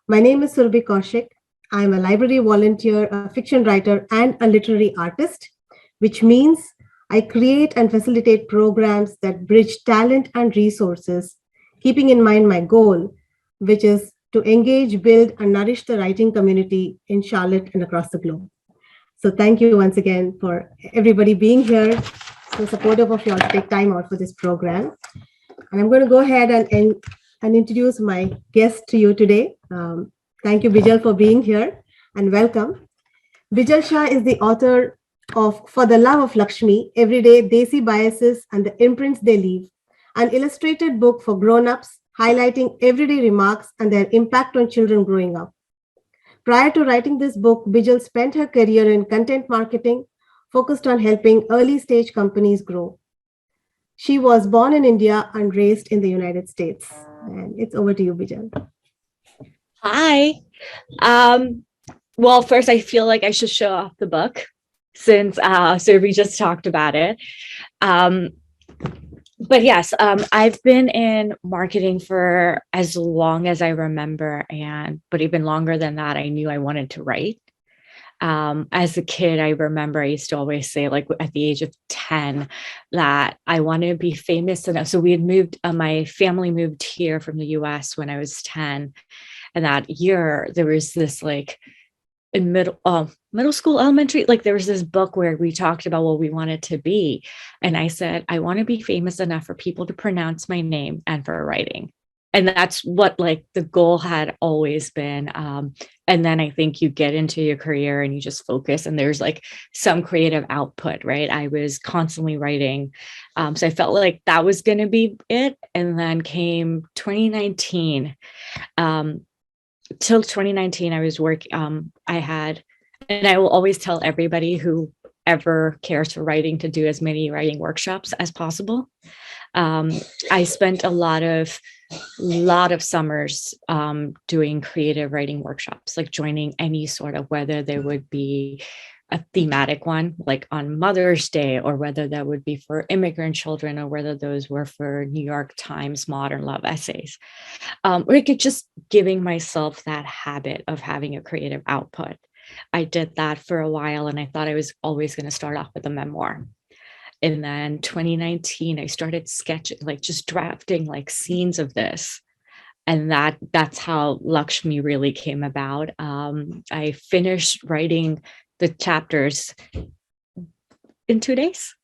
My name is Surabhi Kaushik. I am a library volunteer, a fiction writer, and a literary artist, which means I create and facilitate programs that bridge talent and resources, keeping in mind my goal, which is to engage, build, and nourish the writing community in Charlotte and across the globe. So thank you once again for everybody being here, so supportive of you all to take time out for this program. And I'm going to go ahead and introduce my guest to you today. Thank you, Bijal, for being here and welcome. Bijal Shah is the author of For the Love of Laxmi, Everyday Desi Biases and the Imprints They Leave, an illustrated book for grownups highlighting everyday remarks and their impact on children growing up. Prior to writing this book, Bijal spent her career in content marketing, focused on helping early stage companies grow. She was born in India and raised in the United States. And it's over to you, Bijal. Hi. Well, first, I feel like I should show off the book since Surabhi just talked about it. But yes, I've been in marketing for as long as I remember, but even longer than that, I knew I wanted to write. As a kid, I remember I used to always say, like at the age of 10, that I wanted to be famous enough. So we had moved, my family moved here from the US when I was 10. And that year there was this like in middle school, elementary, like there was this book where we talked about what we wanted to be. And I said, I want to be famous enough for people to pronounce my name and for writing. And that's what like the goal had always been. And then I think you get into your career and you just focus and there's like some creative output, right? I was constantly writing. So I felt like that was going to be it. And then came 2019. Till 2019, I was working, and I will always tell everybody who ever cares for writing to do as many writing workshops as possible. I spent a lot of summers doing creative writing workshops, like joining any sort of, whether there would be a thematic one like on Mother's Day, or whether that would be for immigrant children, or whether those were for New York Times modern love essays, or just giving myself that habit of having a creative output. I did that for a while and I thought I was always going to start off with a memoir. And then 2019, I started sketching, like just drafting like scenes of this. And that's how Laxmi really came about. I finished writing the chapters in 2 days.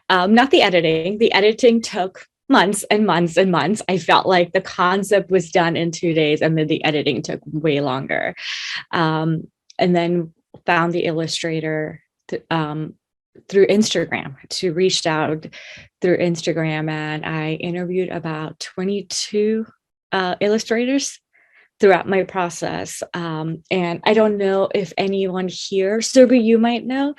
Not the editing. The editing took months and months and months. I felt like the concept was done in 2 days and then the editing took way longer. And then found the illustrator through Instagram. She reached out through Instagram and I interviewed about 22 illustrators throughout my process. And I don't know if anyone here, Surabhi, you might know,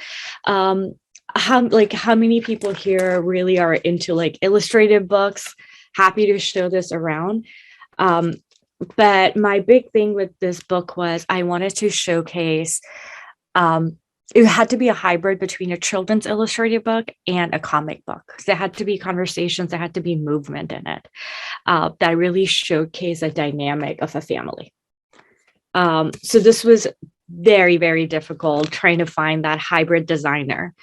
how many people here really are into like illustrated books. Happy to show this around. But my big thing with this book was I wanted to showcase, it had to be a hybrid between a children's illustrated book and a comic book. There had to be conversations, there had to be movement in it that really showcase a dynamic of a family. So this was very, very difficult trying to find that hybrid designer.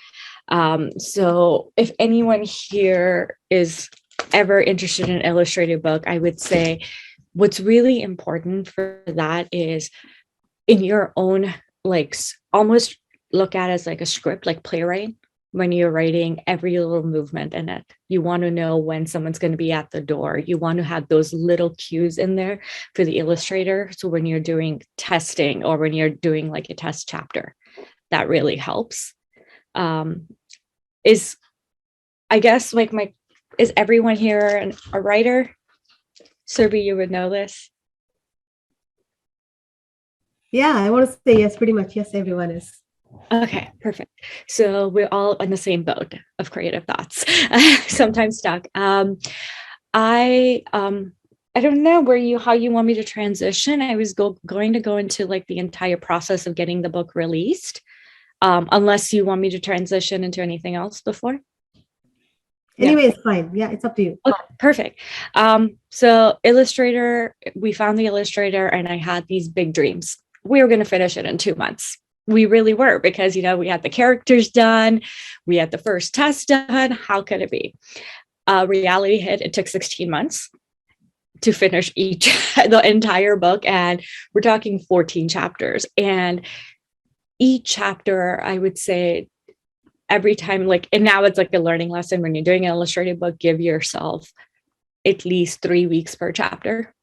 So if anyone here is ever interested in an illustrated book, I would say what's really important for that is in your own, like almost look at it as like a script, like playwright. When you're writing, every little movement in it, you want to know when someone's going to be at the door. You want to have those little cues in there for the illustrator. So when you're doing testing or when you're doing like a test chapter, that really helps. Is everyone here a writer? Surabhi, you would know this. Yeah, I want to say yes, pretty much. Yes, everyone is. Okay, perfect. So we're all in the same boat of creative thoughts, sometimes stuck. I don't know how you want me to transition. I was going to go into like the entire process of getting the book released, unless you want me to transition into anything else before. Anyway, it's fine. Yeah, it's up to you. Okay, perfect. So Illustrator, we found the Illustrator, and I had these big dreams. We were going to finish it in 2 months. We really were, because, we had the characters done. We had the first test done. How could it be? Reality hit. It took 16 months to finish the entire book. And we're talking 14 chapters. And each chapter, I would say, every time, and now it's like a learning lesson when you're doing an illustrated book, give yourself at least 3 weeks per chapter.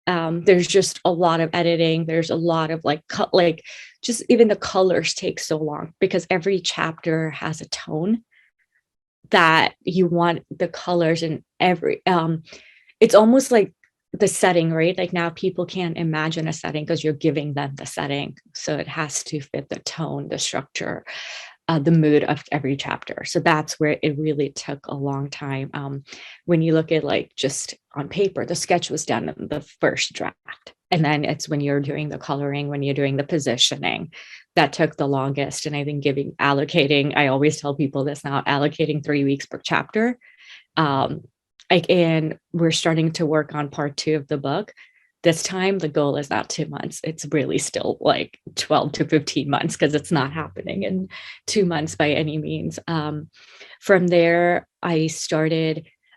There's just a lot of editing. There's a lot of just even the colors take so long, because every chapter has a tone that you want the colors in every, it's almost like the setting, right? Like now people can't imagine a setting because you're giving them the setting. So it has to fit the tone, the structure, the mood of every chapter. So that's where it really took a long time. When you look at just on paper, the sketch was done in the first draft. And then it's when you're doing the coloring, when you're doing the positioning, that took the longest. And I think allocating, I always tell people this now, allocating 3 weeks per chapter. And we're starting to work on part 2 of the book. This time, the goal is not 2 months. It's really still 12 to 15 months, because it's not happening in 2 months by any means. From there,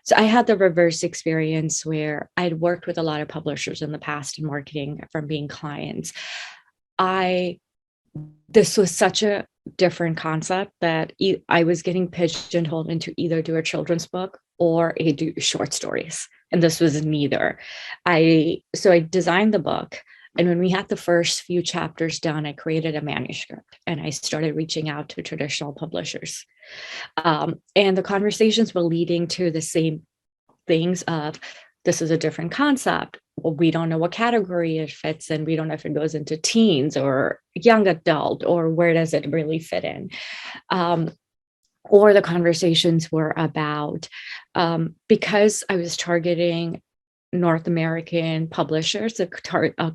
so I had the reverse experience where I'd worked with a lot of publishers in the past in marketing from being clients. This was such a different concept that I was getting pigeonholed into either do a children's book or do short stories. And this was neither. So I designed the book. And when we had the first few chapters done, I created a manuscript and I started reaching out to traditional publishers. And the conversations were leading to the same things of, this is a different concept. Well, we don't know what category it fits in. We don't know if it goes into teens or young adult, or where does it really fit in. Or the conversations were about, because I was targeting North American publishers, the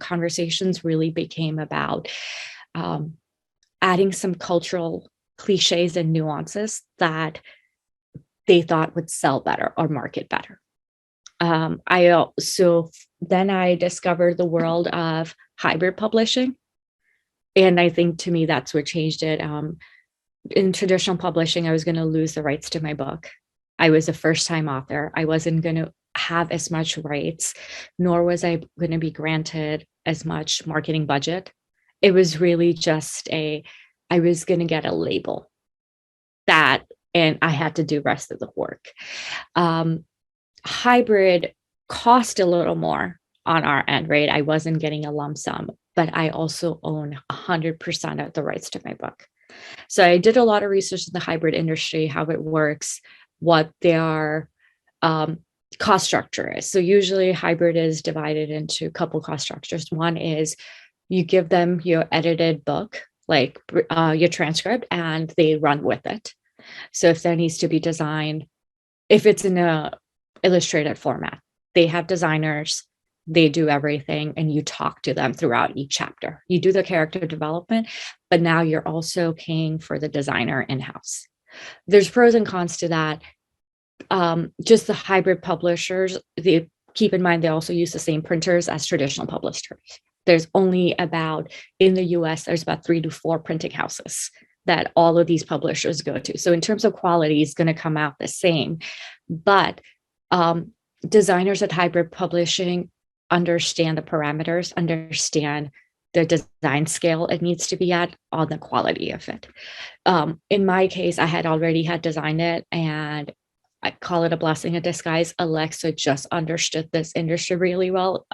conversations really became about adding some cultural cliches and nuances that they thought would sell better or market better. So then I discovered the world of hybrid publishing. And I think to me, that's what changed it. In traditional publishing, I was going to lose the rights to my book. I was a first-time author. I wasn't going to have as much rights, nor was I going to be granted as much marketing budget. It was really just I was going to get a label and I had to do the rest of the work. Hybrid cost a little more on our end, right? I wasn't getting a lump sum, but I also own 100% of the rights to my book. So I did a lot of research in the hybrid industry, how it works, what their cost structure is. So usually hybrid is divided into a couple cost structures. One is you give them your edited book, your transcript, and they run with it. So if there needs to be design, if it's in a illustrated format, they have designers, they do everything, and you talk to them throughout each chapter. You do the character development, but now you're also paying for the designer in-house. There's pros and cons to that. Just the hybrid publishers, they keep in mind they also use the same printers as traditional publishers. There's only in the US, there's about 3 to 4 printing houses that all of these publishers go to. So in terms of quality, it's going to come out the same. But designers at hybrid publishing understand the parameters, understand the design scale it needs to be at, on the quality of it. In my case, I had already designed it, and I call it a blessing in disguise. Alexa just understood this industry really well.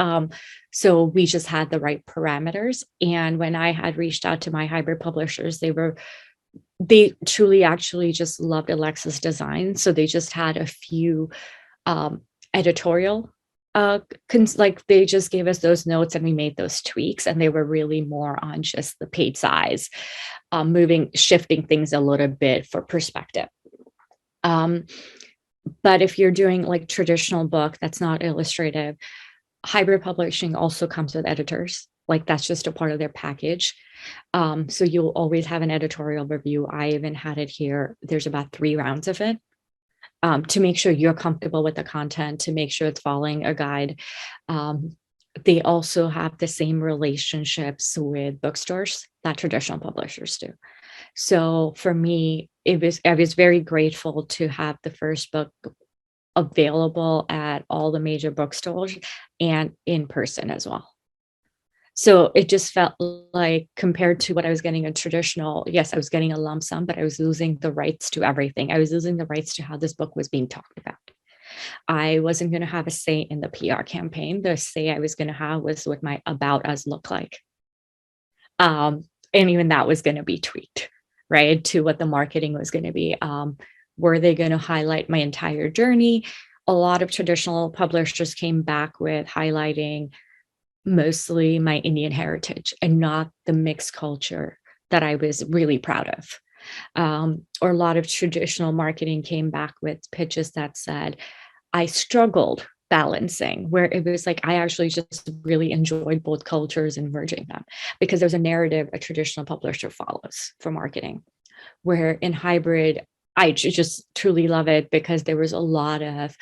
So we just had the right parameters. And when I had reached out to my hybrid publishers, they truly actually just loved Alexa's design. So they just had a few editorial, they just gave us those notes and we made those tweaks, and they were really more on just the page size, shifting things a little bit for perspective. But if you're doing traditional book that's not illustrative, hybrid publishing also comes with editors. That's just a part of their package. So you'll always have an editorial review. I even had it here. There's about 3 rounds of it. to make sure you're comfortable with the content, to make sure it's following a guide. They also have the same relationships with bookstores that traditional publishers do. So for me, I was very grateful to have the first book available at all the major bookstores and in person as well. So it just felt like, compared to what I was getting in traditional, yes, I was getting a lump sum, but I was losing the rights to everything. I was losing the rights to how this book was being talked about. I wasn't going to have a say in the PR campaign. The say I was going to have was what my About Us looked like. And even that was going to be tweaked, right, to what the marketing was going to be. Were they going to highlight my entire journey? A lot of traditional publishers came back with highlighting mostly my Indian heritage and not the mixed culture that I was really proud of. Or a lot of traditional marketing came back with pitches that said, I struggled balancing, where it was like, I actually just really enjoyed both cultures and merging them, because there's a narrative a traditional publisher follows for marketing, where in hybrid, I just truly love it because there was a lot of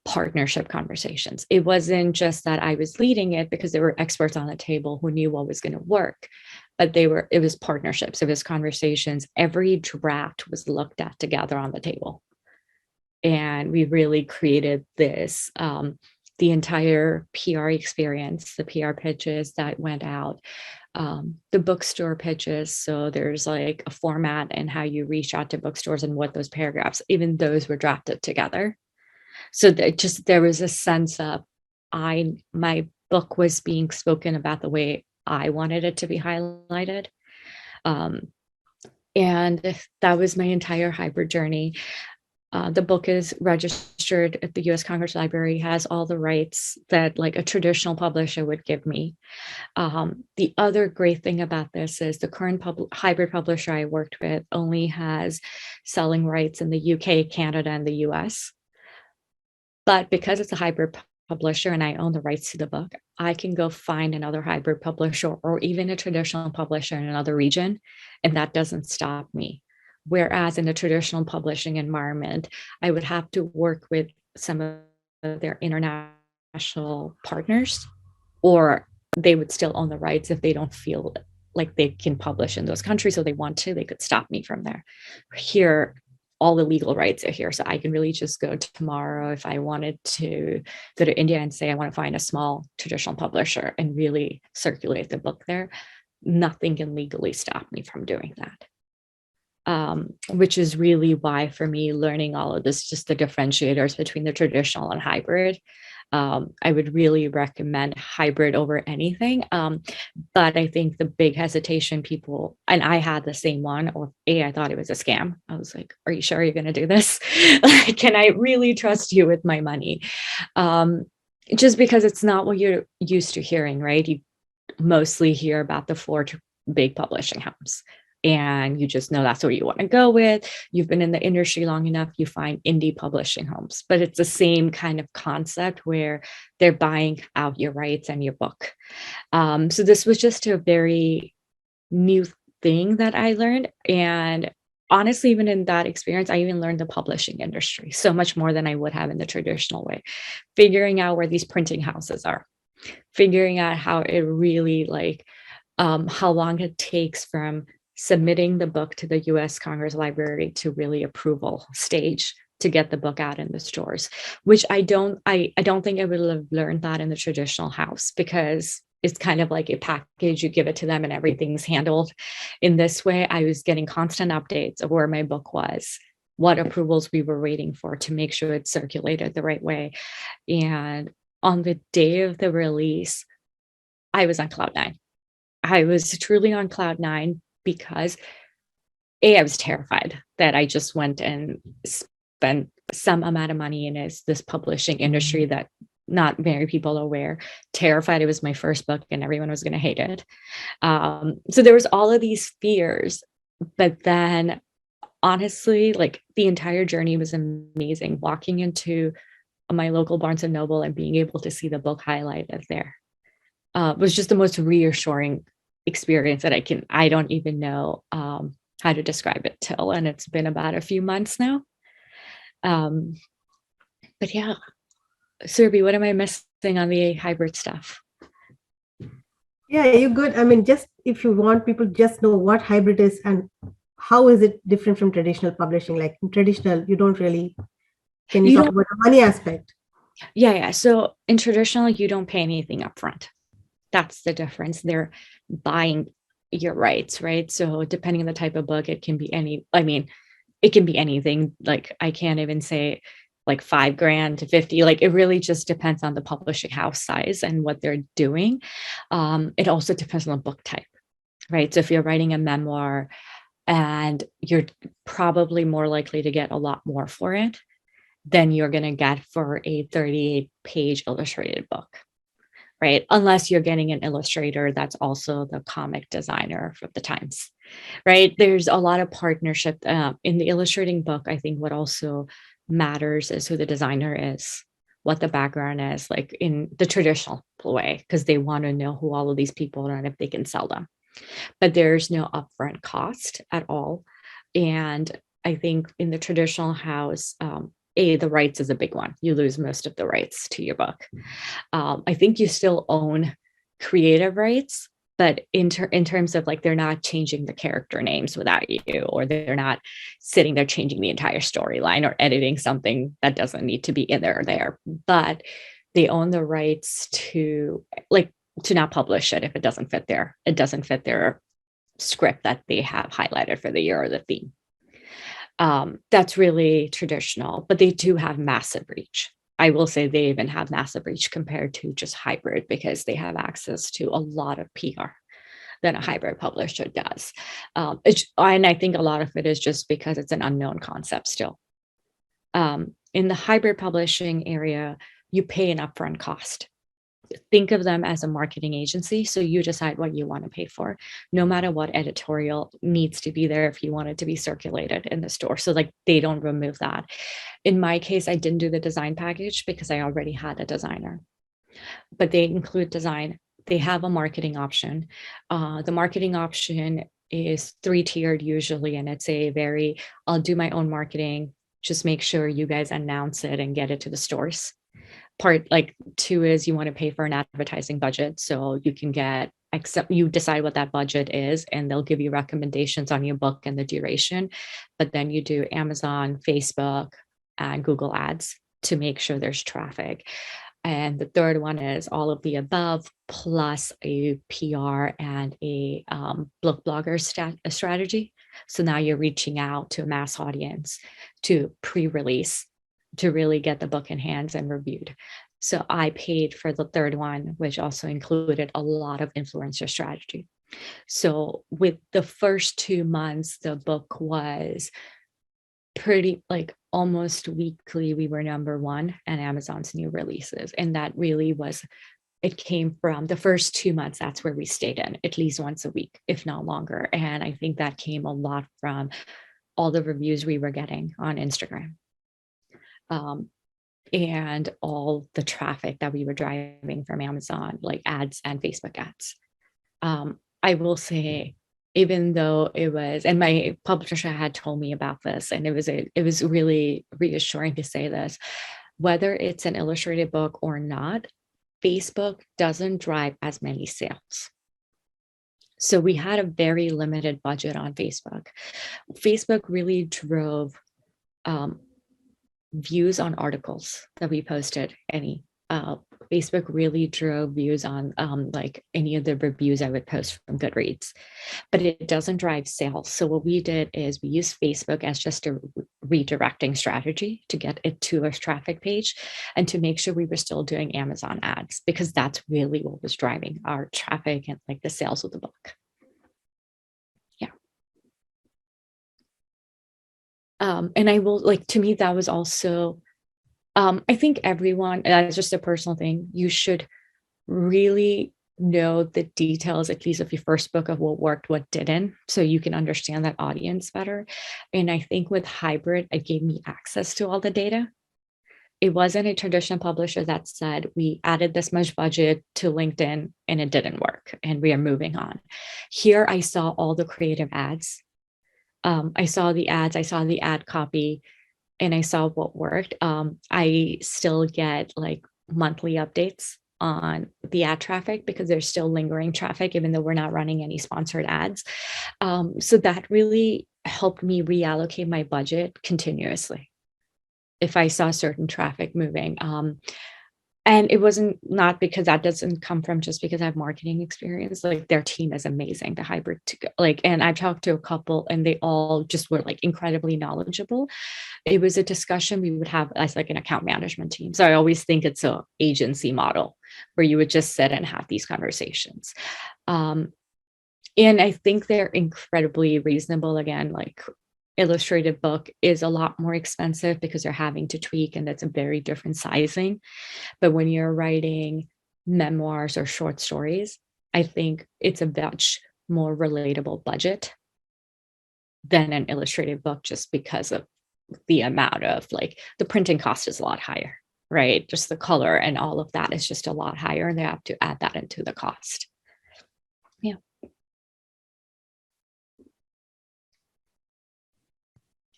partnership conversations. It wasn't just that I was leading it because there were experts on the table who knew what was going to work, but it was partnerships, it was conversations. Every draft was looked at together on the table. And we really created this, the entire PR experience, the PR pitches that went out, the bookstore pitches. So there's like a format and how you reach out to bookstores and what those paragraphs, even those were drafted together. So that there was a sense of my book was being spoken about the way I wanted it to be highlighted. And that was my entire hybrid journey. The book is registered at the U.S. Congress Library, has all the rights that like a traditional publisher would give me. The other great thing about this is the current hybrid publisher I worked with only has selling rights in the UK, Canada, and the US. But because it's a hybrid publisher and I own the rights to the book, I can go find another hybrid publisher or even a traditional publisher in another region, and that doesn't stop me. Whereas in a traditional publishing environment, I would have to work with some of their international partners, or they would still own the rights if they don't feel like they can publish in those countries, so they want to, they could stop me from there. Here, all the legal rights are here. So I can really just go tomorrow if I wanted to go to India and say, I want to find a small traditional publisher and really circulate the book there. Nothing can legally stop me from doing that. Which is really why, for me, learning all of this, just the differentiators between the traditional and hybrid, I would really recommend hybrid over anything. But I think the big hesitation people, and I had the same one, or I thought it was a scam. I was like, are you sure you're going to do this? Can I really trust you with my money? Just because it's not what you're used to hearing, right? You mostly hear about the 4 big publishing houses, and you just know that's what you want to go with. You've been in the industry long enough, you find indie publishing homes, but it's the same kind of concept where they're buying out your rights and your book. So this was just a very new thing that I learned. And honestly, even in that experience, I even learned the publishing industry so much more than I would have in the traditional way, figuring out where these printing houses are, figuring out how it really how long it takes from submitting the book to the U.S. Congress Library to really approval stage to get the book out in the stores, which I don't think I would have learned that in the traditional house, because it's kind of like a package, you give it to them and everything's handled. In this way, I was getting constant updates of where my book was, what approvals we were waiting for to make sure it circulated the right way. And on the day of the release, I was on cloud 9. I was truly on cloud 9 because I was terrified that I just went and spent some amount of money in this publishing industry that not very people are aware, terrified it was my first book and everyone was going to hate it. So there was all of these fears, but then honestly, the entire journey was amazing. Walking into my local Barnes and Noble and being able to see the book highlighted there was just the most reassuring experience that I don't even know how to describe it till, and it's been about a few months now. Um, but yeah, Surabhi, what am I missing on the hybrid stuff? Yeah, you're good. I mean, just if you want people just know what hybrid is and how is it different from traditional publishing. Like in traditional, you don't really, can you You talk don't, about the money aspect? yeah. So in traditional, you don't pay anything upfront. That's the difference. They're buying your rights, right? So depending on the type of book, it can be it can be anything. Like I can't even say like $5,000 to 50. Like it really just depends on the publishing house size and what they're doing. It also depends on the book type, right? So if you're writing a memoir and you're probably more likely to get a lot more for it than you're going to get for a 38-page illustrated book, right? Unless you're getting an illustrator that's also the comic designer for the Times, right? There's a lot of partnership in the illustrating book. I think what also matters is who the designer is, what the background is, like in the traditional way, because they want to know who all of these people are and if they can sell them. But there's no upfront cost at all. And I think in the traditional house, the rights is a big one. You lose most of the rights to your book. I think you still own creative rights, but in terms of like they're not changing the character names without you, or they're not sitting there changing the entire storyline or editing something that doesn't need to be in there or there. But they own the rights to not publish it if it doesn't fit their script that they have highlighted for the year or the theme. That's really traditional, but they do have massive reach. I will say they even have massive reach compared to just hybrid because they have access to a lot of PR than a hybrid publisher does. And I think a lot of it is just because it's an unknown concept still. In the hybrid publishing area, you pay an upfront cost. Think of them as a marketing agency. So you decide what you want to pay for, no matter what editorial needs to be there if you want it to be circulated in the store. So like they don't remove that. In my case, I didn't do the design package because I already had a designer, but they include design. They have a marketing option. The marketing option is 3-tiered usually, and it's I'll do my own marketing, just make sure you guys announce it and get it to the stores. Part like 2 is you want to pay for an advertising budget, so you can you decide what that budget is and they'll give you recommendations on your book and the duration, but then you do Amazon, Facebook, and Google ads to make sure there's traffic. And the third one is all of the above plus a PR and a book blogger strategy. So now you're reaching out to a mass audience to pre-release to really get the book in hands and reviewed. So I paid for the third one, which also included a lot of influencer strategy. So with the first 2 months, the book was pretty like almost weekly. We were #1 and Amazon's new releases. And that really it came from the first 2 months. That's where we stayed in at least once a week, if not longer. And I think that came a lot from all the reviews we were getting on Instagram. And all the traffic that we were driving from Amazon, like ads and Facebook ads. I will say, even though and my publisher had told me about this, and it was really reassuring to say this, whether it's an illustrated book or not, Facebook doesn't drive as many sales. So we had a very limited budget on Facebook. Facebook really drove views on articles that we posted. Facebook really drove views on like any of the reviews I would post from Goodreads, but it doesn't drive sales. So what we did is we used Facebook as just a redirecting strategy to get it to a traffic page and to make sure we were still doing Amazon ads, because that's really what was driving our traffic and like the sales of the book. And I will to me, that was also, I think everyone, that's just a personal thing, you should really know the details, at least of your first book, of what worked, what didn't, so you can understand that audience better. And I think with hybrid, it gave me access to all the data. It wasn't a traditional publisher that said, we added this much budget to LinkedIn and it didn't work and we are moving on. Here, I saw all the creative ads. I saw the ads, I saw the ad copy, and I saw what worked. I still get like monthly updates on the ad traffic because there's still lingering traffic, even though we're not running any sponsored ads. So that really helped me reallocate my budget continuously if I saw certain traffic moving. And it wasn't not because that doesn't come from just because I have marketing experience. Like their team is amazing, the hybrid, like, and I talked to a couple and they all just were like incredibly knowledgeable. It was a discussion we would have as like an account management team. So I always think it's a agency model where you would just sit and have these conversations. And I think they're incredibly reasonable. Again, like illustrated book is a lot more expensive because they're having to tweak and that's a very different sizing. But when you're writing memoirs or short stories, I think it's a much more relatable budget than an illustrated book, just because of the amount of like the printing cost is a lot higher, right? Just the color and all of that is just a lot higher, and they have to add that into the cost. Yeah.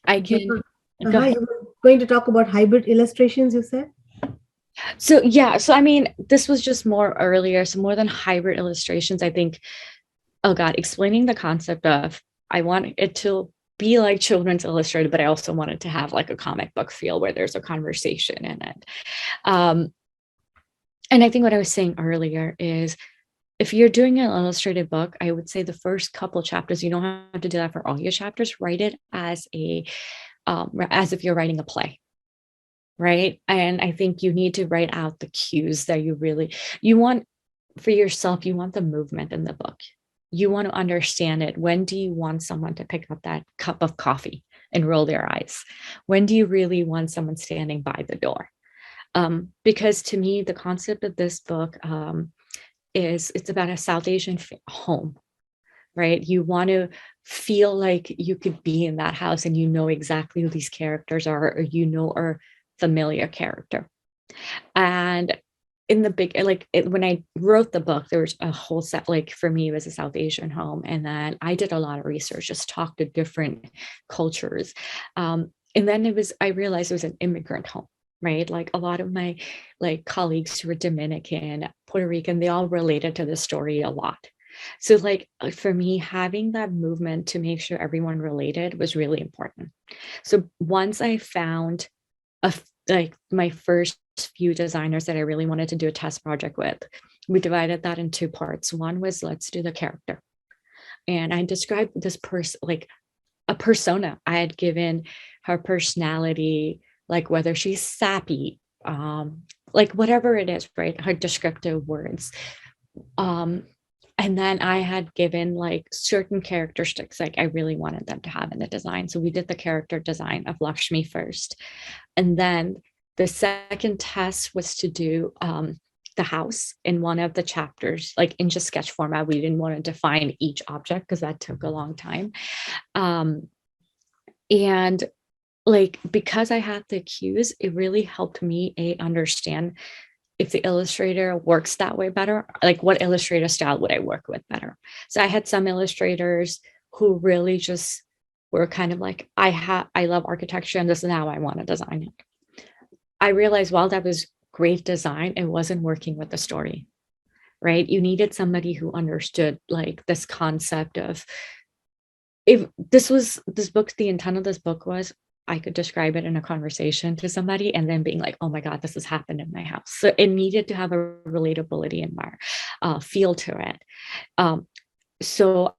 I can. You were going to talk about hybrid illustrations, you said? So yeah, so I mean, this was just more earlier. So more than hybrid illustrations, I think, oh God, explaining the concept of I want it to be like children's illustrated, but I also wanted to have like a comic book feel where there's a conversation in it. And I think what I was saying earlier is if you're doing an illustrated book, I would say the first couple chapters, you don't have to do that for all your chapters. Write it as as if you're writing a play, right? And I think you need to write out the cues that you want for yourself. You want the movement in the book. You want to understand it. When do you want someone to pick up that cup of coffee and roll their eyes? When do you really want someone standing by the door? Because to me, the concept of this book it's about a South Asian home, right? You want to feel like you could be in that house and you know exactly who these characters are, or you know, are familiar character. And in the big, when I wrote the book, there was a whole set, like for me, it was a South Asian home. And then I did a lot of research, just talked to different cultures. And then I realized it was an immigrant home, right? Like a lot of my like colleagues who were Dominican, Puerto Rican, they all related to the story a lot. So like for me, having that movement to make sure everyone related was really important. So once I found like my first few designers that I really wanted to do a test project with, we divided that in two parts. One was let's do the character. And I described this person like a persona. I had given her personality, like whether she's sappy, like whatever it is, right? Her descriptive words. And then I had given like certain characteristics, like I really wanted them to have in the design. So we did the character design of Laxmi first. And then the second test was to do the house in one of the chapters, like in just sketch format. We didn't want to define each object because that took a long time. And like, because I had the cues, it really helped me understand if the illustrator works that way better, like what illustrator style would I work with better? So I had some illustrators who really just were kind of like, I love architecture and this is how I want to design it. I realized while that was great design, it wasn't working with the story, right? You needed somebody who understood like this concept of, if this book, the intent of this book was I could describe it in a conversation to somebody and then being like, oh my God, this has happened in my house. So it needed to have a relatability and feel to it. So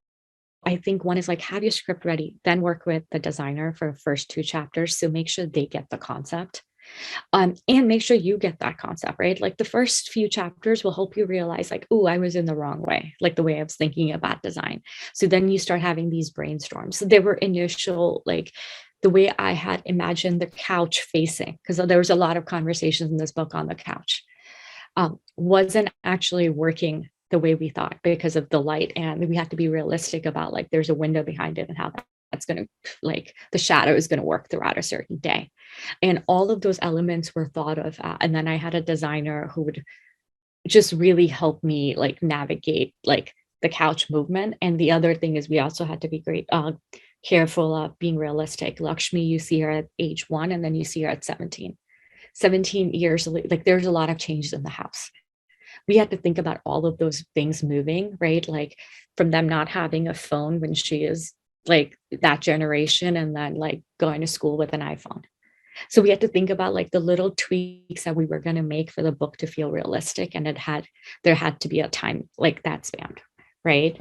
I think one is like, have your script ready, then work with the designer for the first two chapters. So make sure they get the concept. And make sure you get that concept, right? Like the first few chapters will help you realize like, oh, I was in the wrong way, like the way I was thinking about design. So then you start having these brainstorms. So there were initial, like the way I had imagined the couch facing, because there was a lot of conversations in this book on the couch, wasn't actually working the way we thought because of the light. And we had to be realistic about like, there's a window behind it and how that's going to, like the shadow is going to work throughout a certain day. And all of those elements were thought of. And then I had a designer who would just really help me like navigate like the couch movement. And the other thing is we also had to be great careful of being realistic. Laxmi, you see her at age 1, and then you see her at 17. 17 years, like there's a lot of changes in the house. We had to think about all of those things moving, right? Like from them not having a phone when she is like that generation, and then like going to school with an iPhone. So we had to think about like the little tweaks that we were going to make for the book to feel realistic, and there had to be a time like that span, right?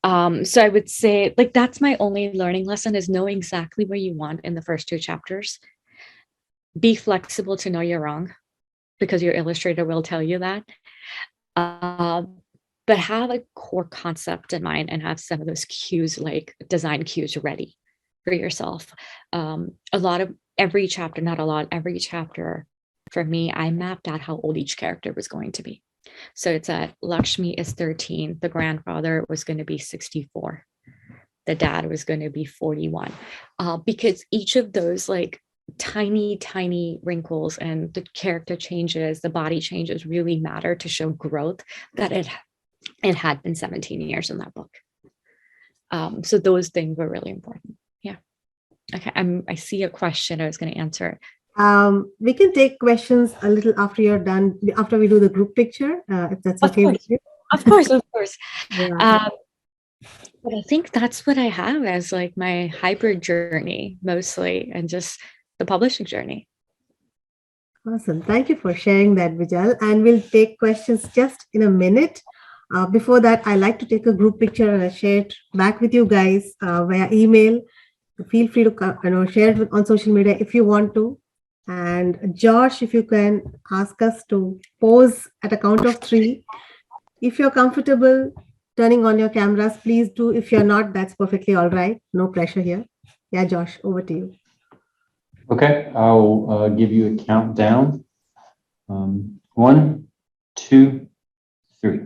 So I would say like that's my only learning lesson, is know exactly where you want in the first 2 chapters. Be flexible to know you're wrong, because your illustrator will tell you that. But have a core concept in mind and have some of those cues, like design cues, ready for yourself. Every chapter for me, I mapped out how old each character was going to be. So it's Laxmi is 13. The grandfather was going to be 64. The dad was going to be 41. Because each of those like tiny wrinkles and the character changes, the body changes really matter to show growth, that it had been 17 years in that book. So those things were really important. Yeah. Okay. I see a question. I was going to answer. We can take questions a little after you're done, after we do the group picture, if that's okay with you. Of course. Yeah. But I think that's what I have as like my hybrid journey mostly, and just the publishing journey. Awesome. Thank you for sharing that, Bijal. And we'll take questions just in a minute. Before that, I like to take a group picture and I share it back with you guys via email. Feel free to share it on social media if you want to. And Josh, if you can ask us to pose at a count of 3. If you're comfortable turning on your cameras, please do. If you're not, that's perfectly all right. No pressure here. Yeah, Josh, over to you. Okay, I'll give you a countdown. 1, 2, 3.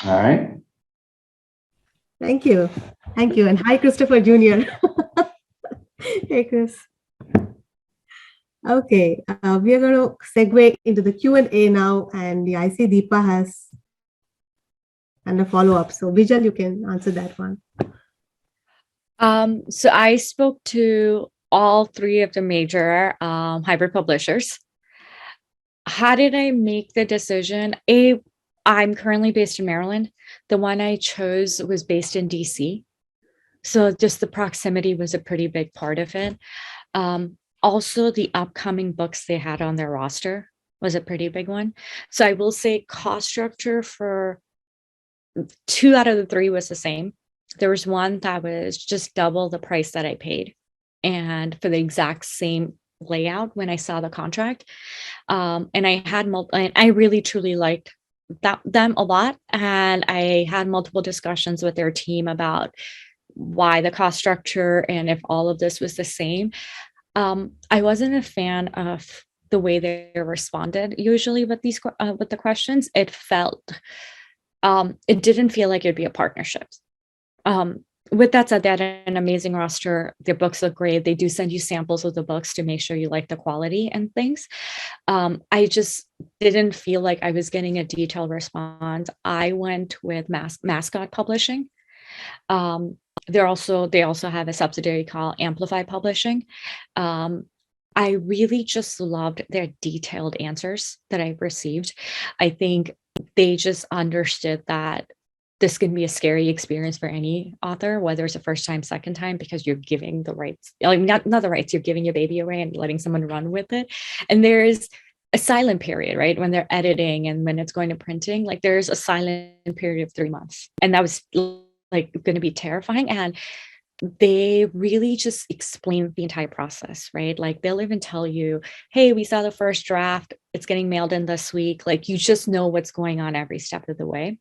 All right. Thank you. Thank you. And hi, Christopher Jr. Hey, Chris. Okay, we are going to segue into the Q&A now. And yeah, I see Deepa has and a follow-up. So Bijal, you can answer that one. So I spoke to all 3 of the major hybrid publishers. How did I make the decision? I'm currently based in Maryland. The one I chose was based in DC. So just the proximity was a pretty big part of it. Also, the upcoming books they had on their roster was a pretty big one. So I will say cost structure for 2 out of the 3 was the same. There was one that was just double the price that I paid, and for the exact same layout when I saw the contract. And I had and I really truly liked them a lot. And I had multiple discussions with their team about why the cost structure and if all of this was the same. I wasn't a fan of the way they responded usually with these with the questions. It didn't feel like it'd be a partnership. With that said, they had an amazing roster. Their books look great. They do send you samples of the books to make sure you like the quality and things. I just didn't feel like I was getting a detailed response. I went with Mascot Publishing. They also have a subsidiary called Amplify Publishing. I really just loved their detailed answers that I received. I think they just understood that this can be a scary experience for any author, whether it's a first time, second time, because you're giving the rights, like not the rights, you're giving your baby away and letting someone run with it. And there's a silent period, right? When they're editing and when it's going to printing, like there's a silent period of 3 months. And that was like going to be terrifying. And they really just explain the entire process, right? Like they'll even tell you, hey, we saw the first draft, it's getting mailed in this week. Like you just know what's going on every step of the way.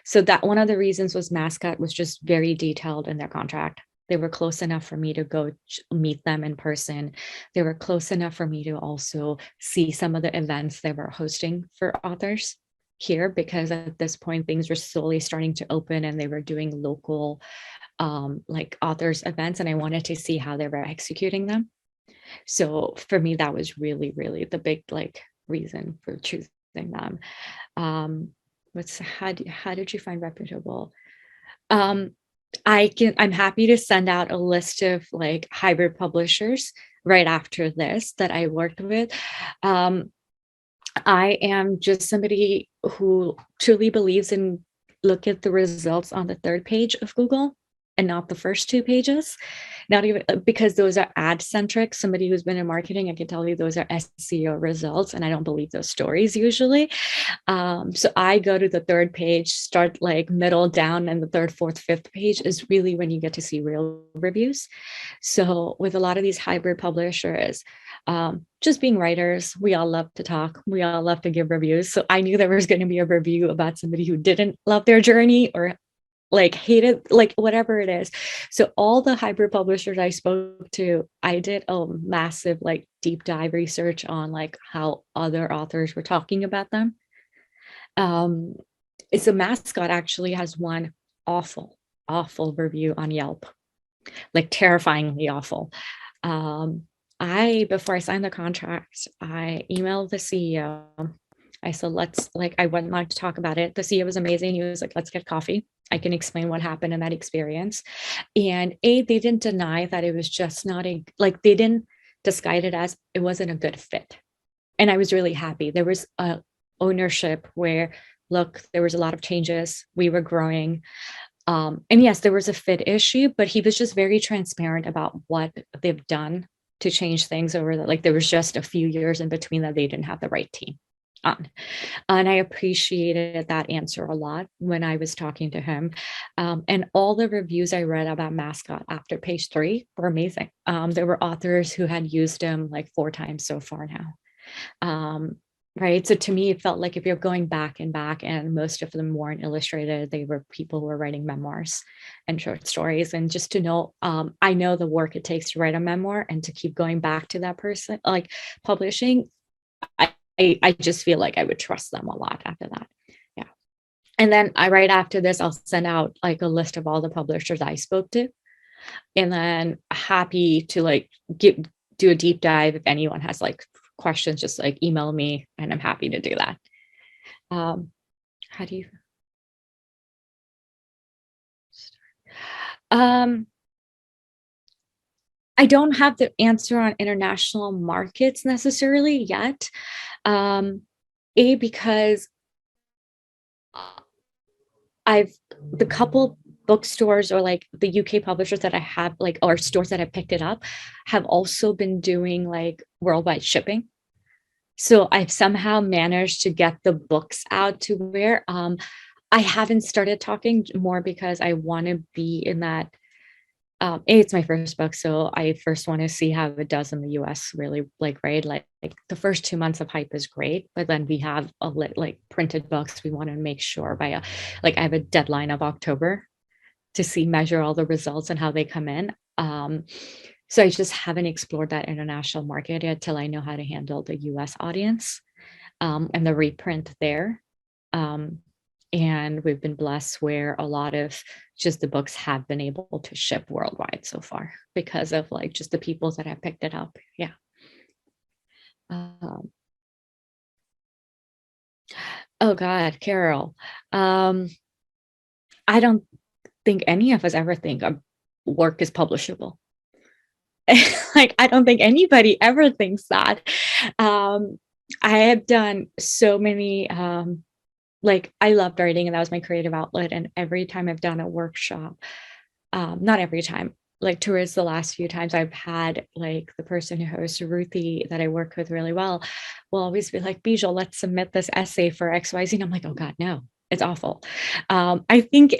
So that one of the reasons was Mascot was just very detailed in their contract. They were close enough for me to go meet them in person. They were close enough for me to also see some of the events they were hosting for authors here, because at this point things were slowly starting to open and they were doing local like authors events, and I wanted to see how they were executing them. So for me, that was really, really the big like reason for choosing them. How did you find reputable? I'm happy to send out a list of like hybrid publishers right after this that I worked with. I am just somebody who truly believes in look at the results on the third page of Google and not the first two pages. Not even because those are ad centric. Somebody who's been in marketing, I can tell you those are SEO results, and I don't believe those stories usually. So I go to the third page, start like middle down, and the third, fourth, fifth page is really when you get to see real reviews. So with a lot of these hybrid publishers, just being writers, we all love to talk. We all love to give reviews. So I knew there was going to be a review about somebody who didn't love their journey or like hated, like whatever it is. So all the hybrid publishers I spoke to, I did a massive like deep dive research on like how other authors were talking about them. It's a Mascot actually has one awful review on Yelp, like terrifyingly awful. Before I signed the contract, I emailed the CEO. I said, I would like to talk about it. The CEO was amazing. He was like, let's get coffee. I can explain what happened in that experience. And they didn't deny that it was just not they didn't disguise it as it wasn't a good fit. And I was really happy. There was a ownership where, look, there was a lot of changes. We were growing. And yes, there was a fit issue, but he was just very transparent about what they've done to change things over there was just a few years in between that they didn't have the right team on. And I appreciated that answer a lot when I was talking to him. And all the reviews I read about Mascot after page 3 were amazing. There were authors who had used him like 4 times so far now. Right. So to me, it felt like if you're going back and most of them weren't illustrated, they were people who were writing memoirs and short stories. And just to know, I know the work it takes to write a memoir and to keep going back to that person, like publishing, I just feel like I would trust them a lot after that. Yeah. And then right after this, I'll send out like a list of all the publishers I spoke to. And then happy to like do a deep dive if anyone has like questions, just like email me and I'm happy to do that. How do you start? I don't have the answer on international markets necessarily yet. Because the couple bookstores or like the UK publishers that I have like, or stores that have picked it up have also been doing like worldwide shipping. So I've somehow managed to get the books out to where I haven't started talking more because I want to be in that. It's my first book, so I first want to see how it does in the US really, like the first 2 months of hype is great, but then we have printed books. We want to make sure I have a deadline of October to measure all the results and how they come in. So I just haven't explored that international market yet till I know how to handle the US audience and the reprint there. And we've been blessed where a lot of just the books have been able to ship worldwide so far because of like just the people that have picked it up. Yeah. Oh God, Carol. I don't think any of us ever think a work is publishable. Like, I don't think anybody ever thinks that. I have done so many, I loved writing and that was my creative outlet. And every time I've done a workshop, not every time, like towards the last few times I've had like the person who hosts Ruthie that I work with really well will always be like, Bijal, let's submit this essay for XYZ. And I'm like, oh God, no, it's awful. I think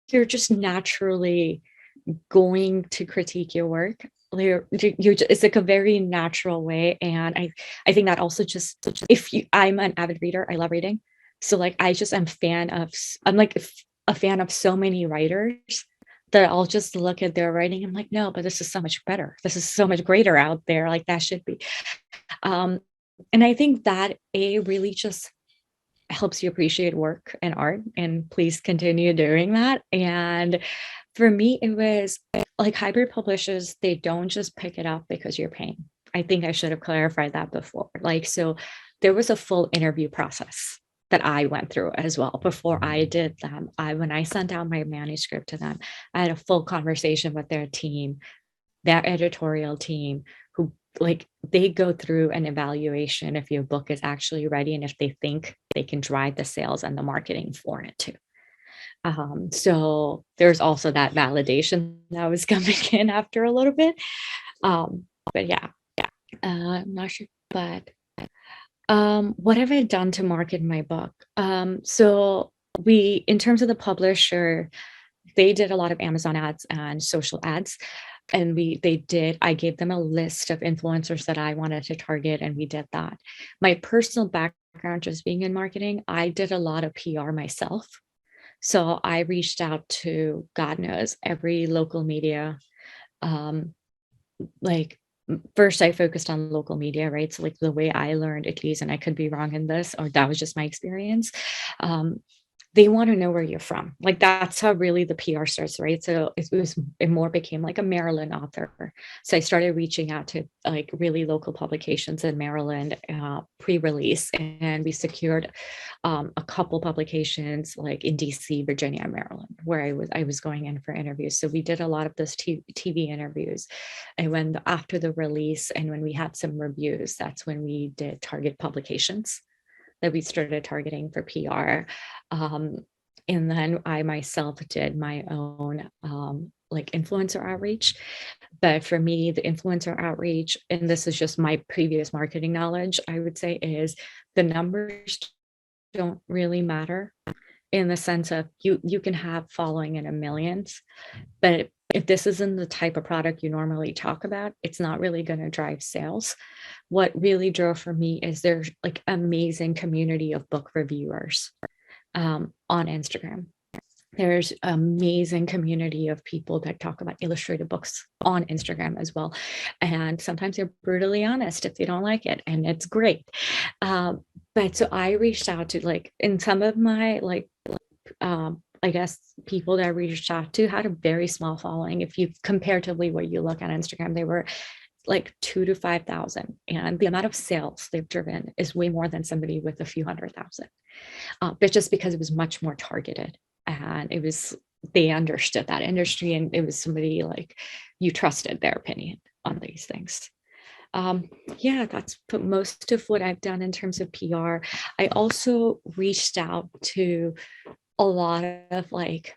you're just naturally going to critique your work. It's like a very natural way. And I think that also just, I'm an avid reader, I love reading. So like, I'm like a fan of so many writers that I'll just look at their writing. I'm like, no, but this is so much better. This is so much greater out there. Like that should be. And I think that really just helps you appreciate work and art, and please continue doing that. And for me, it was like hybrid publishers, they don't just pick it up because you're paying. I think I should have clarified that before. So there was a full interview process that I went through as well before I did them. When I sent out my manuscript to them, I had a full conversation with their team, their editorial team, who like they go through an evaluation if your book is actually ready and if they think they can drive the sales and the marketing for it too. So there's also that validation that was coming in after a little bit. But yeah, I'm not sure, but what have I done to market my book? So in terms of the publisher, they did a lot of Amazon ads and social ads. And I gave them a list of influencers that I wanted to target, and we did that. My personal background, just being in marketing, I did a lot of PR myself. So I reached out to, God knows, every local media. Like first I focused on local media, right? So like the way I learned, at least, and I could be wrong in this, or that was just my experience. They want to know where you're from. Like that's how really the PR starts, right? So it more became like a Maryland author. So I started reaching out to like really local publications in Maryland pre-release, and we secured a couple publications like in DC, Virginia, Maryland, where I was going in for interviews. So we did a lot of those TV interviews, and when after the release and when we had some reviews, that's when we did target publications that we started targeting for PR. And then I myself did my own like influencer outreach. But for me, the influencer outreach, and this is just my previous marketing knowledge, I would say, is the numbers don't really matter, in the sense of you can have following in a millions, but if this isn't the type of product you normally talk about, it's not really going to drive sales. What really drove for me is there's like amazing community of book reviewers on Instagram. There's amazing community of people that talk about illustrated books on Instagram as well. And sometimes they're brutally honest if they don't like it, and it's great. But so I reached out to like, in some of my like, I guess people that I reached out to had a very small following. If you comparatively what you look at Instagram, they were like 2,000 to 5,000, and the amount of sales they've driven is way more than somebody with a few 100,000. But just because it was much more targeted, and they understood that industry, and it was somebody like you trusted their opinion on these things. Yeah, that's most of what I've done in terms of PR. I also reached out to a lot of like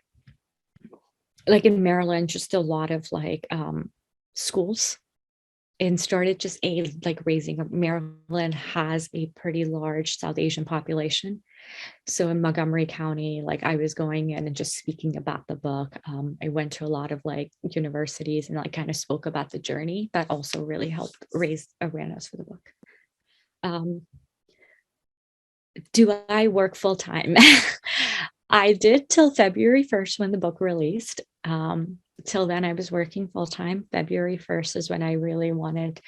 in Maryland, just a lot of like schools, and started just raising up. Maryland has a pretty large South Asian population. So in Montgomery County, like I was going in and just speaking about the book. I went to a lot of like universities and like kind of spoke about the journey. That also really helped raise awareness for the book. Do I work full time? I did till February 1st when the book released. Till then I was working full time. February 1st is when I really wanted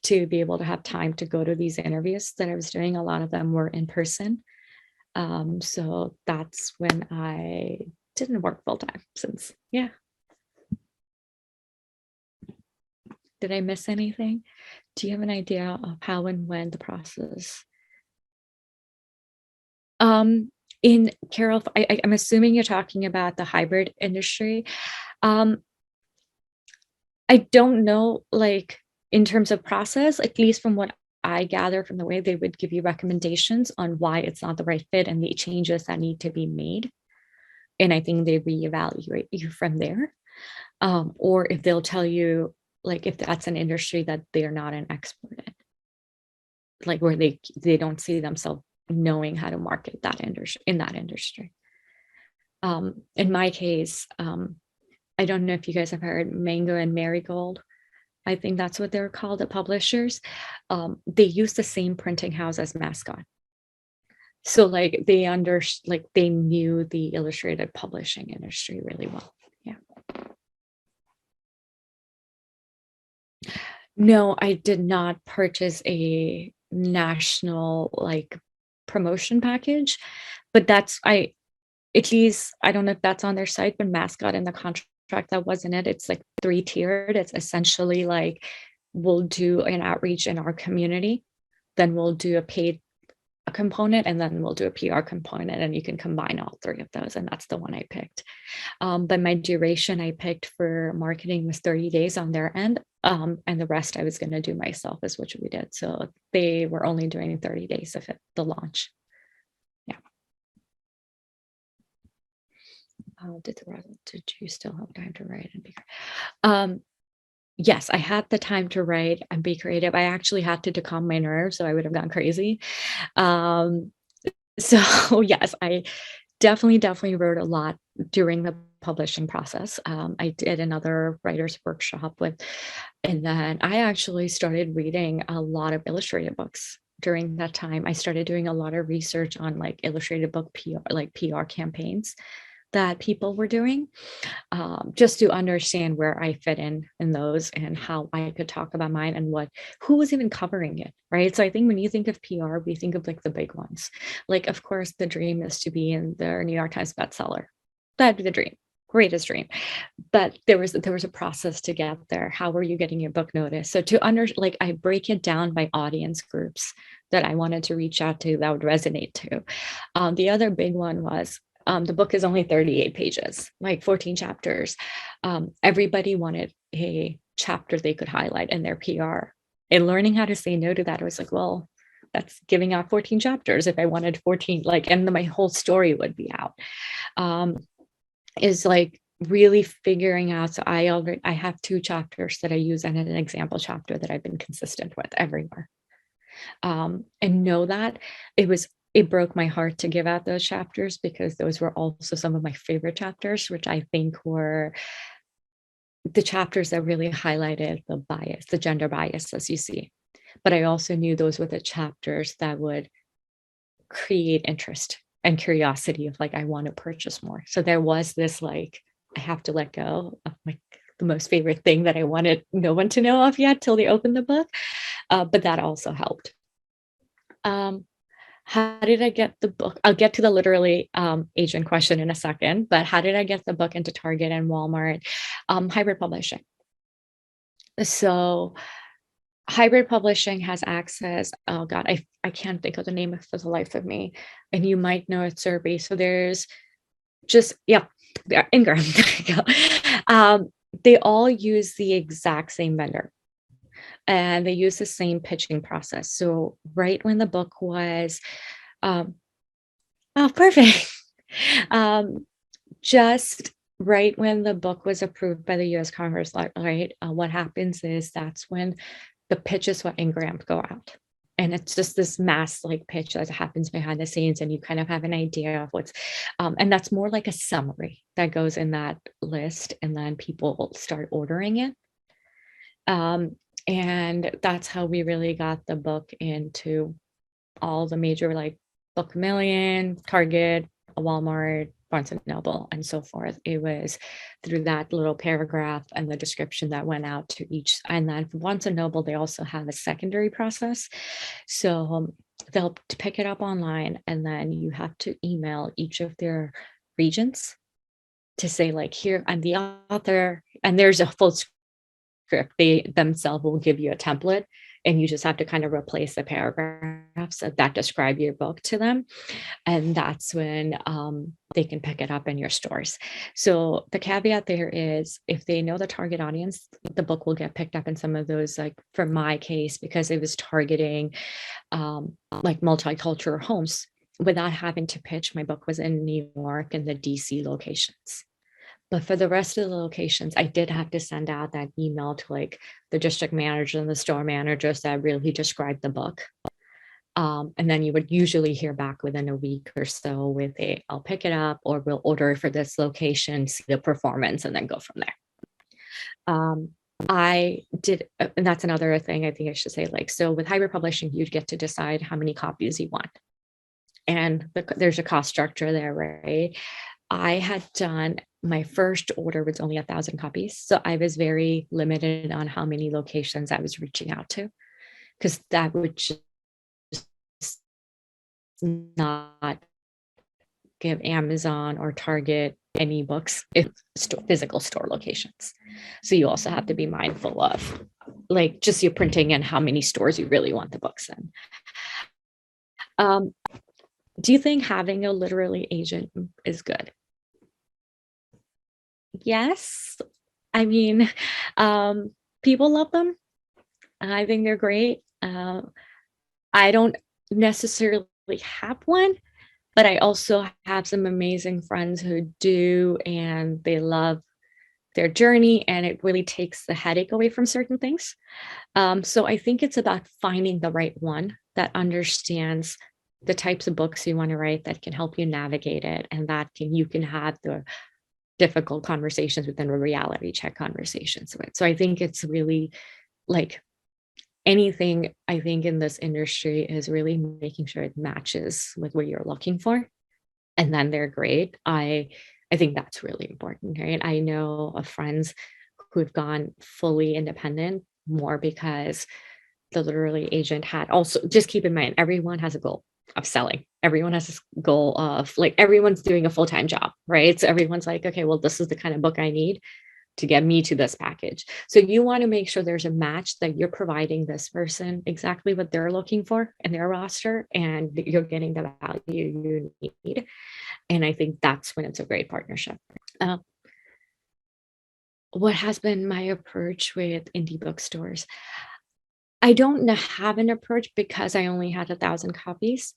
to be able to have time to go to these interviews that I was doing. A lot of them were in person. So that's when I didn't work full time since, yeah. Did I miss anything? Do you have an idea of how and when the process? In Carol, I'm assuming you're talking about the hybrid industry. I don't know, like in terms of process, at least from what I gather from the way they would give you recommendations on why it's not the right fit and the changes that need to be made. And I think they reevaluate you from there. Or if they'll tell you, like, if that's an industry that they're not an expert in, like where they don't see themselves knowing how to market that industry in that industry. In my case, I don't know if you guys have heard Mango and Marigold. I think that's what they're called, the publishers. They use the same printing house as Mascot. So like they knew the illustrated publishing industry really well. Yeah. No, I did not purchase a national like promotion package, but at least I don't know if that's on their site, but Mascot in the contract that wasn't it. It's like 3-tiered. It's essentially like we'll do an outreach in our community, then we'll do a paid component, and then we'll do a PR component, and you can combine all three of those. And that's the one I picked. But my duration I picked for marketing was 30 days on their end. And the rest I was going to do myself, is what we did. So they were only doing 30 days of it, the launch. Yeah. Did you still have time to write and be yes, I had the time to write and be creative. I actually had to calm my nerves, so I would have gone crazy. So yes, I definitely wrote a lot during the publishing process. I did another writer's workshop and then I actually started reading a lot of illustrated books during that time. I started doing a lot of research on like illustrated book PR, like PR campaigns that people were doing, just to understand where I fit in those and how I could talk about mine and who was even covering it, right? So I think when you think of PR, we think of like the big ones. Like, of course, the dream is to be in the New York Times bestseller. That'd be the dream, greatest dream. But there was a process to get there. How were you getting your book noticed? So I break it down by audience groups that I wanted to reach out to that would resonate to. The other big one was, the book is only 38 pages, like 14 chapters. Everybody wanted a chapter they could highlight in their PR. And learning how to say no to that, I was like, well, that's giving out 14 chapters. If I wanted 14, and my whole story would be out. Is like really figuring out. So I have 2 chapters that I use and an example chapter that I've been consistent with everywhere. And know that it broke my heart to give out those chapters, because those were also some of my favorite chapters, which I think were the chapters that really highlighted the bias, the gender bias, as you see. But I also knew those were the chapters that would create interest and curiosity of like, I want to purchase more. So there was this like, I have to let go of the most favorite thing that I wanted no one to know of yet till they opened the book. But that also helped. How did I get the book? I'll get to the literally agent question in a second, but how did I get the book into Target and Walmart? Hybrid publishing. So hybrid publishing has access. Oh God, I can't think of the name for the life of me. And you might know it's Surabhi. So there's Ingram. There you go. They all use the exact same vendor. And they use the same pitching process. So right when the book was, perfect. Just right when the book was approved by the U.S. Congress, right? What happens is that's when the pitches for Ingram go out. And it's just this mass like pitch that happens behind the scenes, and you kind of have an idea of what's, and that's more like a summary that goes in that list, and then people start ordering it. And that's how we really got the book into all the major like Book Million, Target, Walmart, Barnes and Noble, and so forth. It was through that little paragraph and the description that went out to each. And then for Barnes and Noble, they also have a secondary process. So they'll pick it up online, and then you have to email each of their regions to say like, here, I'm the author, and there's a full script. They themselves will give you a template, and you just have to kind of replace the paragraphs that describe your book to them. And that's when they can pick it up in your stores. So the caveat there is, if they know the target audience, the book will get picked up in some of those, like for my case, because it was targeting like multicultural homes without having to pitch. My book was in New York and the DC locations. But for the rest of the locations, I did have to send out that email to like the district manager and the store managers that really described the book. And then you would usually hear back within a week or so with I'll pick it up, or we'll order it for this location, see the performance, and then go from there. I did, and that's another thing I think I should say, like, so with hybrid publishing, you'd get to decide how many copies you want. And there's a cost structure there, right? I had done, my first order was only 1,000 copies. So I was very limited on how many locations I was reaching out to, because that would just not give Amazon or Target any books if physical store locations. So you also have to be mindful of like just your printing and how many stores you really want the books in. Do you think having a literary agent is good? Yes. I mean, people love them. I think they're great. I don't necessarily have one, but I also have some amazing friends who do, and they love their journey, and it really takes the headache away from certain things. So I think it's about finding the right one that understands the types of books you want to write, that can help you navigate it, and that you can have the difficult conversations within a reality check conversations with. So I think it's really like anything, I think in this industry is really making sure it matches with what you're looking for. And then they're great. I think that's really important, right? I know of friends who've gone fully independent more because the literary agent had also, just keep in mind, everyone has a goal of selling. Everyone has this goal of like, everyone's doing a full-time job, right? So everyone's like, okay, well, this is the kind of book I need to get me to this package. So you want to make sure there's a match, that you're providing this person exactly what they're looking for in their roster, and you're getting the value you need. And I think that's when it's a great partnership. What has been my approach with indie bookstores? I don't have an approach because I only had 1,000 copies.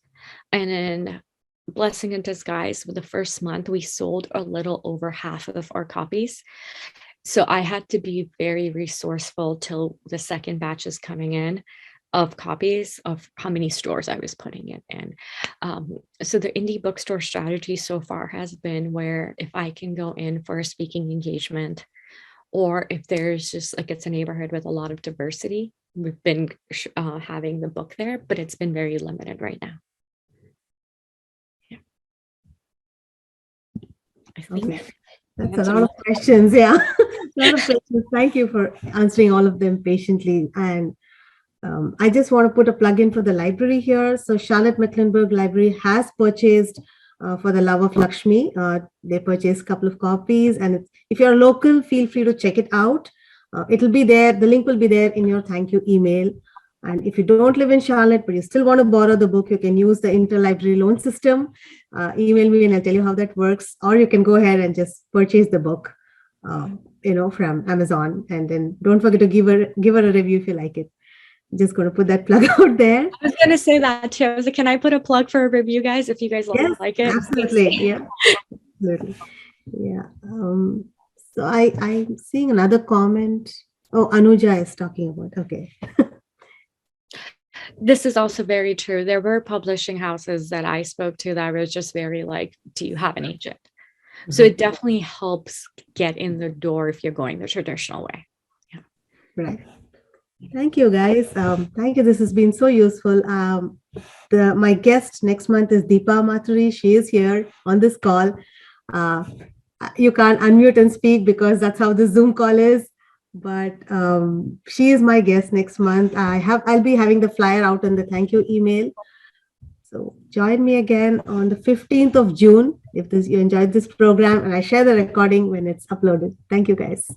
And then blessing in disguise, with the first month, we sold a little over half of our copies. So I had to be very resourceful till the second batch is coming in of copies of how many stores I was putting it in. So the indie bookstore strategy so far has been where if I can go in for a speaking engagement, or if there's just like, it's a neighborhood with a lot of diversity, we've been having the book there, but it's been very limited right now. Yeah. I think Okay. That's a lot of questions. Yeah. A lot of questions. Thank you for answering all of them patiently. And I just want to put a plug in for the library here. So Charlotte Mecklenburg Library has purchased For the Love of Laxmi. They purchased a couple of copies, and if you're local, feel free to check it out. It'll be there. The link will be there in your thank you email. And if you don't live in Charlotte, but you still want to borrow the book, you can use the interlibrary loan system. Email me and I'll tell you how that works. Or you can go ahead and just purchase the book, from Amazon. And then don't forget to give her a review if you like it. Just going to put that plug out there. I was going to say that too. I was like, can I put a plug for a review, guys, if you guys like it? Absolutely. Yeah. Absolutely. Yeah. So I'm seeing another comment. Oh, Anuja is talking about. Okay. This is also very true. There were publishing houses that I spoke to that was just very like, do you have an agent? Mm-hmm. So it definitely helps get in the door if you're going the traditional way. Yeah. Right. Thank you, guys. Thank you. This has been so useful. My guest next month is Deepa Mathuri. She is here on this call. You can't unmute and speak because that's how the Zoom call is. But she is my guest next month. I'll be having the flyer out in the thank you email. So join me again on the 15th of June if you enjoyed this program, and I share the recording when it's uploaded. Thank you, guys.